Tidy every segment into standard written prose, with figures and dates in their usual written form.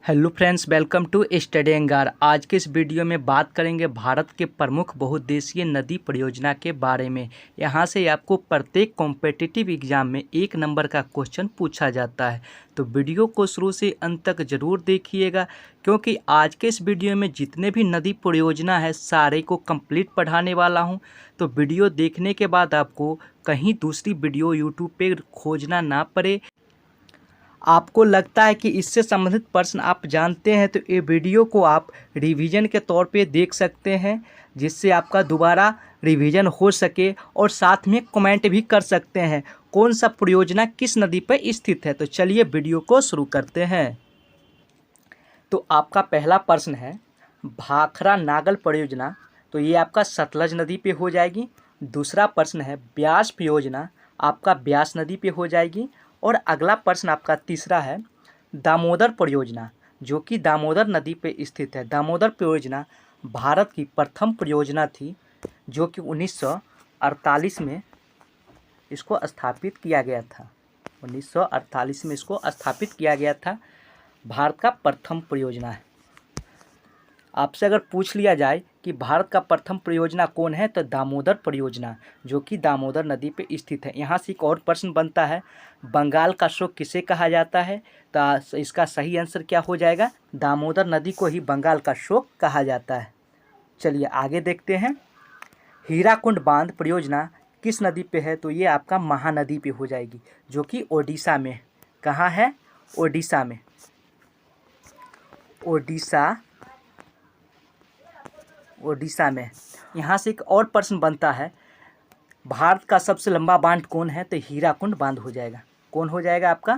Hello friends, welcome to study Angaar. आज के इस वीडियो में बात करेंगे भारत के प्रमुख बहुउद्देशीय नदी परियोजना के बारे में। यहाँ से आपको प्रत्येक कॉम्पिटिटिव एग्जाम में 1 नंबर का क्वेश्चन पूछा जाता है, तो वीडियो को शुरू से अंत तक ज़रूर देखिएगा, क्योंकि आज के इस वीडियो में जितने भी नदी परियोजना है सारे को कंप्लीट पढ़ाने वाला हूँ। तो वीडियो देखने के बाद आपको कहीं दूसरी वीडियो यूट्यूब पे खोजना ना पड़े। आपको लगता है कि इससे संबंधित प्रश्न आप जानते हैं, तो ये वीडियो को आप रिवीजन के तौर पे देख सकते हैं, जिससे आपका दोबारा रिवीजन हो सके। और साथ में कमेंट भी कर सकते हैं कौन सा परियोजना किस नदी पर स्थित है। तो चलिए वीडियो को शुरू करते हैं। तो आपका पहला प्रश्न है भाखरा नागल परियोजना, तो ये आपका सतलज नदी पे हो जाएगी। दूसरा प्रश्न है ब्यास परियोजना, आपका ब्यास नदी पे हो जाएगी। और अगला प्रश्न आपका तीसरा है दामोदर परियोजना, जो कि दामोदर नदी पे स्थित है। दामोदर परियोजना भारत की प्रथम परियोजना थी, जो कि 1948 में इसको स्थापित किया गया था। 1948 में इसको स्थापित किया गया था। भारत का प्रथम परियोजना है। आपसे अगर पूछ लिया जाए कि भारत का प्रथम परियोजना कौन है, तो दामोदर परियोजना, जो कि दामोदर नदी पे स्थित है। यहाँ से एक और प्रश्न बनता है बंगाल का शोक किसे कहा जाता है, तो इसका सही आंसर क्या हो जाएगा, दामोदर नदी को ही बंगाल का शोक कहा जाता है। चलिए आगे देखते हैं। हीराकुंड बांध परियोजना किस नदी पे है, तो ये आपका महानदी पे हो जाएगी, जो कि ओडिशा में। कहाँ है? ओडिशा में। ओडिशा में। यहाँ से एक और प्रश्न बनता है भारत का सबसे लंबा बांध कौन है, तो हीराकुंड बांध हो जाएगा। कौन हो जाएगा आपका?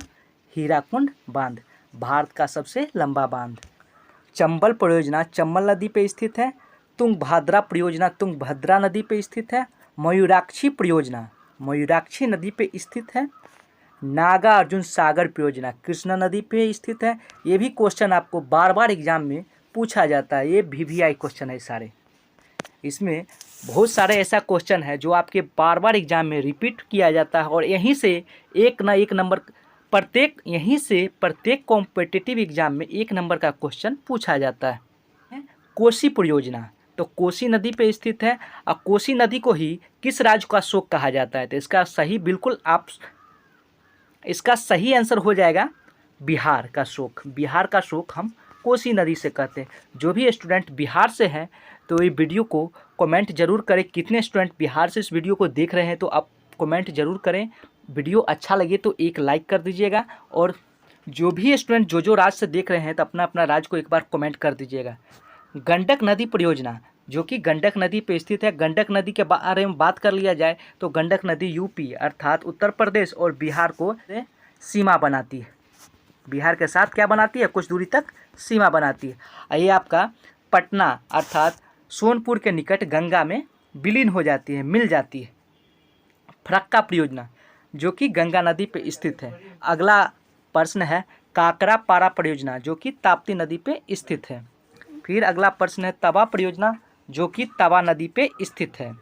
हीराकुंड बांध, भारत का सबसे लंबा बांध। चंबल परियोजना चंबल नदी पे स्थित है। तुंगभद्रा परियोजना तुंगभद्रा नदी पे स्थित है। मयूराक्षी परियोजना मयूराक्षी नदी पे स्थित है। नागा अर्जुन सागर परियोजना कृष्णा नदी पे स्थित है। ये भी क्वेश्चन आपको बार बार एग्जाम में पूछा जाता है। ये VVI क्वेश्चन है सारे। इसमें बहुत सारे ऐसा क्वेश्चन है जो आपके बार बार एग्जाम में रिपीट किया जाता है, और यहीं से एक ना एक नंबर प्रत्येक कॉम्पिटिटिव एग्जाम में 1 नंबर का क्वेश्चन पूछा जाता है। कोसी परियोजना, तो कोसी नदी पे स्थित है। और कोसी नदी को ही किस राज्य का शोक कहा जाता है, तो इसका सही आंसर हो जाएगा बिहार का शोक। बिहार का शोक हम कोसी नदी से कहते हैं। जो भी स्टूडेंट बिहार से हैं, तो ये वीडियो को कमेंट जरूर करें। कितने स्टूडेंट बिहार से इस वीडियो को देख रहे हैं, तो आप कमेंट जरूर करें। वीडियो अच्छा लगे तो एक लाइक कर दीजिएगा, और जो भी स्टूडेंट जो राज्य से देख रहे हैं, तो अपना अपना राज्य को एक बार कमेंट कर दीजिएगा। गंडक नदी परियोजना, जो कि गंडक नदी पे स्थित है। गंडक नदी के बारे में बात कर लिया जाए, तो गंडक नदी यूपी अर्थात उत्तर प्रदेश और बिहार को सीमा बनाती है। बिहार के साथ क्या बनाती है? कुछ दूरी तक सीमा बनाती है। ये आपका पटना अर्थात सोनपुर के निकट गंगा में विलीन हो जाती है, मिल जाती है। फरक्का परियोजना, जो कि गंगा नदी पे स्थित है। अगला प्रश्न है काकरा पारा परियोजना, जो कि ताप्ती नदी पे स्थित है। फिर अगला प्रश्न है तवा परियोजना, जो कि तवा नदी पे स्थित है।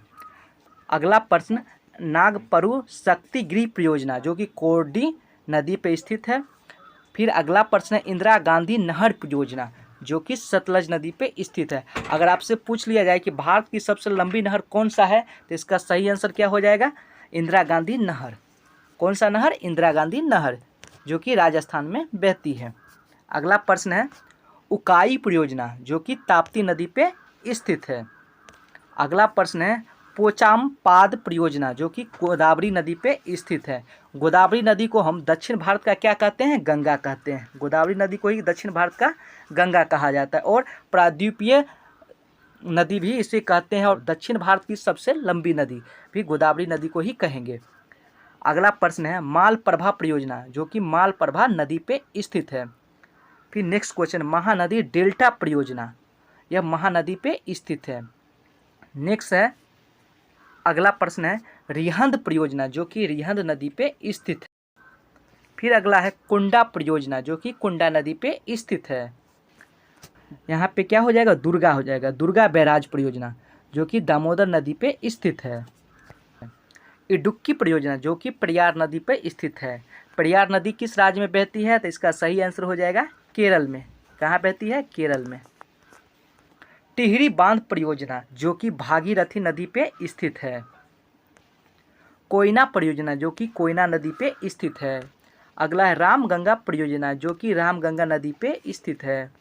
अगला प्रश्न नागपरु शक्तिगृह परियोजना, जो कि कोरडी नदी पे स्थित है। फिर अगला प्रश्न है इंदिरा गांधी नहर परियोजना, जो कि सतलज नदी पे स्थित है। अगर आपसे पूछ लिया जाए कि भारत की सबसे लंबी नहर कौन सा है, तो इसका सही आंसर क्या हो जाएगा? इंदिरा गांधी नहर। कौन सा नहर? इंदिरा गांधी नहर, जो कि राजस्थान में बहती है। अगला प्रश्न है उकाई परियोजना, जो कि ताप्ती नदी पे स्थित है। अगला प्रश्न है पोचामपाद परियोजना, जो कि गोदावरी नदी पे स्थित है। गोदावरी नदी को हम दक्षिण भारत का क्या कहते हैं? गंगा कहते हैं। गोदावरी नदी को ही दक्षिण भारत का गंगा कहा जाता है, और प्रायद्वीपीय नदी भी इसे कहते हैं, और दक्षिण भारत की सबसे लंबी नदी भी गोदावरी नदी को ही कहेंगे। अगला प्रश्न है मालप्रभा परियोजना, जो कि मालप्रभा नदी पे स्थित है। फिर नेक्स्ट क्वेश्चन महानदी डेल्टा परियोजना, यह महानदी पे स्थित है। नेक्स्ट है अगला प्रश्न है रिहंद परियोजना, जो कि रिहंद नदी पे स्थित है। फिर अगला है कुंडा परियोजना, जो कि कुंडा नदी पे स्थित है। यहाँ पे क्या हो जाएगा? दुर्गा हो जाएगा। दुर्गा बैराज परियोजना, जो कि दामोदर नदी पे स्थित है। इडुक्की परियोजना, जो कि पेरियार नदी पे स्थित है। पेरियार नदी किस राज्य में बहती है, तो इसका सही आंसर हो जाएगा केरल में। कहाँ बहती है? केरल में। टिहरी बांध परियोजना जो कि भागीरथी नदी पे स्थित है। कोयना परियोजना जो कि कोयना नदी पे स्थित है। अगला है रामगंगा परियोजना जो कि रामगंगा नदी पे स्थित है।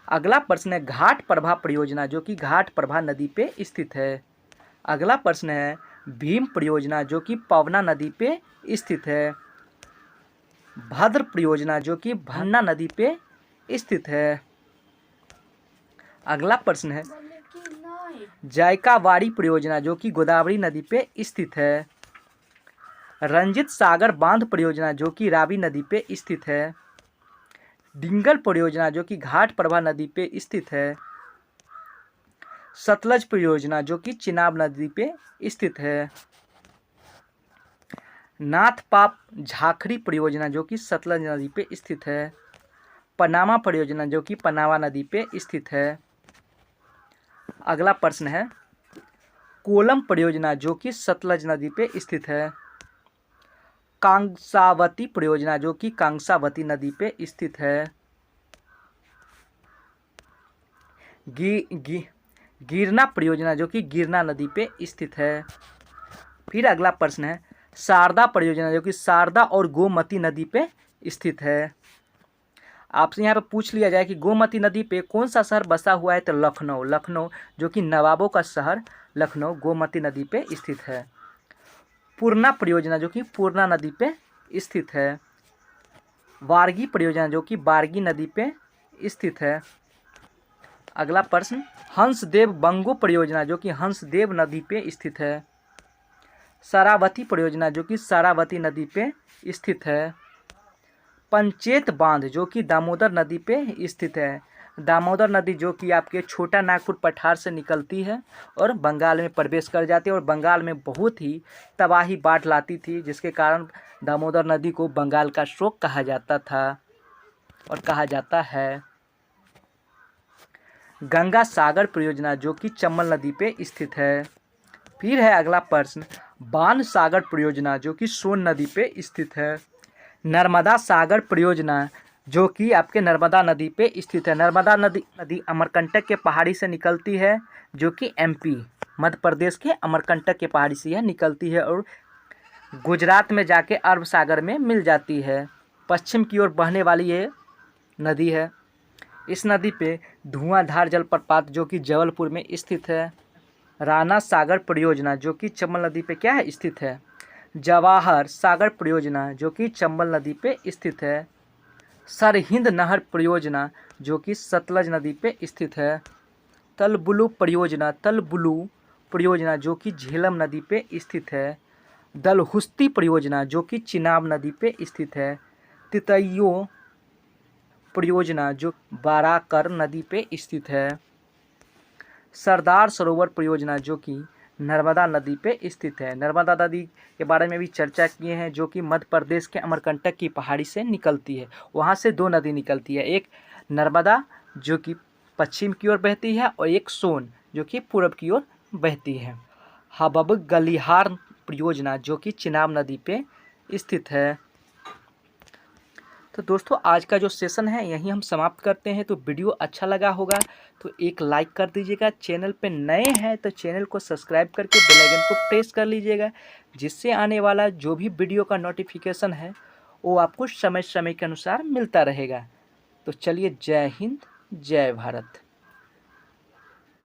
अगला प्रश्न है घाट प्रभा परियोजना जो कि घाट प्रभा नदी पे स्थित है। अगला प्रश्न है भीम परियोजना जो कि पवना नदी पे स्थित है। भद्र परियोजना जो कि भन्ना नदी पे स्थित है। अगला प्रश्न है जायकावाड़ी परियोजना जो कि गोदावरी नदी पे स्थित है। रंजित सागर बांध परियोजना जो कि रावी नदी पे स्थित है। डिंगल परियोजना जो कि घाट प्रभा नदी पे स्थित है। सतलज परियोजना जो कि चिनाब नदी पे स्थित है। नाथपाप झाखरी परियोजना जो कि सतलज नदी पे स्थित है। पनामा परियोजना जो कि पनामा नदी पे स्थित है। अगला प्रश्न है कोलम परियोजना जो कि सतलज नदी पे स्थित है। कांसावती परियोजना जो कि कांसावती नदी पे स्थित है। गिरना परियोजना जो कि गिरना नदी पे स्थित है। फिर अगला प्रश्न है शारदा परियोजना जो कि शारदा और गोमती नदी पे स्थित है। आपसे यहाँ पे पूछ लिया जाए कि गोमती नदी पे कौन सा शहर बसा हुआ है, तो लखनऊ। लखनऊ जो कि नवाबों का शहर लखनऊ गोमती नदी पे स्थित है। पूर्णा परियोजना जो कि पूर्णा नदी पे स्थित है। वारगी परियोजना जो कि वारगी नदी पे स्थित है। अगला प्रश्न हंसदेव बंगो परियोजना जो कि हंसदेव नदी पे स्थित है। शरावती परियोजना जो कि शरावती नदी पे स्थित है। पंचेत बांध जो कि दामोदर नदी पे स्थित है। दामोदर नदी जो कि आपके छोटा नागपुर पठार से निकलती है और बंगाल में प्रवेश कर जाती है और बंगाल में बहुत ही तबाही बाढ़ लाती थी, जिसके कारण दामोदर नदी को बंगाल का शोक कहा जाता था और कहा जाता है। गंगा सागर परियोजना जो कि चंबल नदी पे स्थित है। फिर है अगला प्रश्न बाण सागर परियोजना जो कि सोन नदी पे स्थित है। नर्मदा सागर परियोजना जो कि आपके नर्मदा नदी पे स्थित है। नर्मदा नदी अमरकंटक के पहाड़ी से निकलती है जो कि एमपी मध्य प्रदेश के अमरकंटक के पहाड़ी से यह निकलती है और गुजरात में जाके अरब सागर में मिल जाती है। पश्चिम की ओर बहने वाली ये नदी है। इस नदी पे धुआंधार जलप्रपात जो कि जबलपुर में स्थित है। राणा सागर परियोजना जो कि चंबल नदी पे क्या है, स्थित है। जवाहर सागर परियोजना जो कि चंबल नदी पे स्थित है। सरहिंद नहर परियोजना जो कि सतलज नदी पे स्थित है। तलबुलु परियोजना जो कि झेलम नदी पे स्थित है। दलहुस्ती परियोजना जो कि चिनाब नदी पे स्थित है। तितैयो परियोजना जो बाराकर नदी पे स्थित है। सरदार सरोवर परियोजना जो कि नर्मदा नदी पे स्थित है। नर्मदा नदी के बारे में भी चर्चा किए हैं जो कि मध्य प्रदेश के अमरकंटक की पहाड़ी से निकलती है। वहाँ से दो नदी निकलती है, एक नर्मदा जो कि पश्चिम की ओर बहती है और एक सोन जो कि पूर्व की ओर बहती है। हबब गलिहार परियोजना जो कि चिनाब नदी पे स्थित है। तो दोस्तों आज का जो सेशन है यहीं हम समाप्त करते हैं। तो वीडियो अच्छा लगा होगा तो एक लाइक कर दीजिएगा। चैनल पे नए हैं तो चैनल को सब्सक्राइब करके बेल आइकन को प्रेस कर लीजिएगा, जिससे आने वाला जो भी वीडियो का नोटिफिकेशन है वो आपको समय समय के अनुसार मिलता रहेगा। तो चलिए, जय हिंद, जय भारत।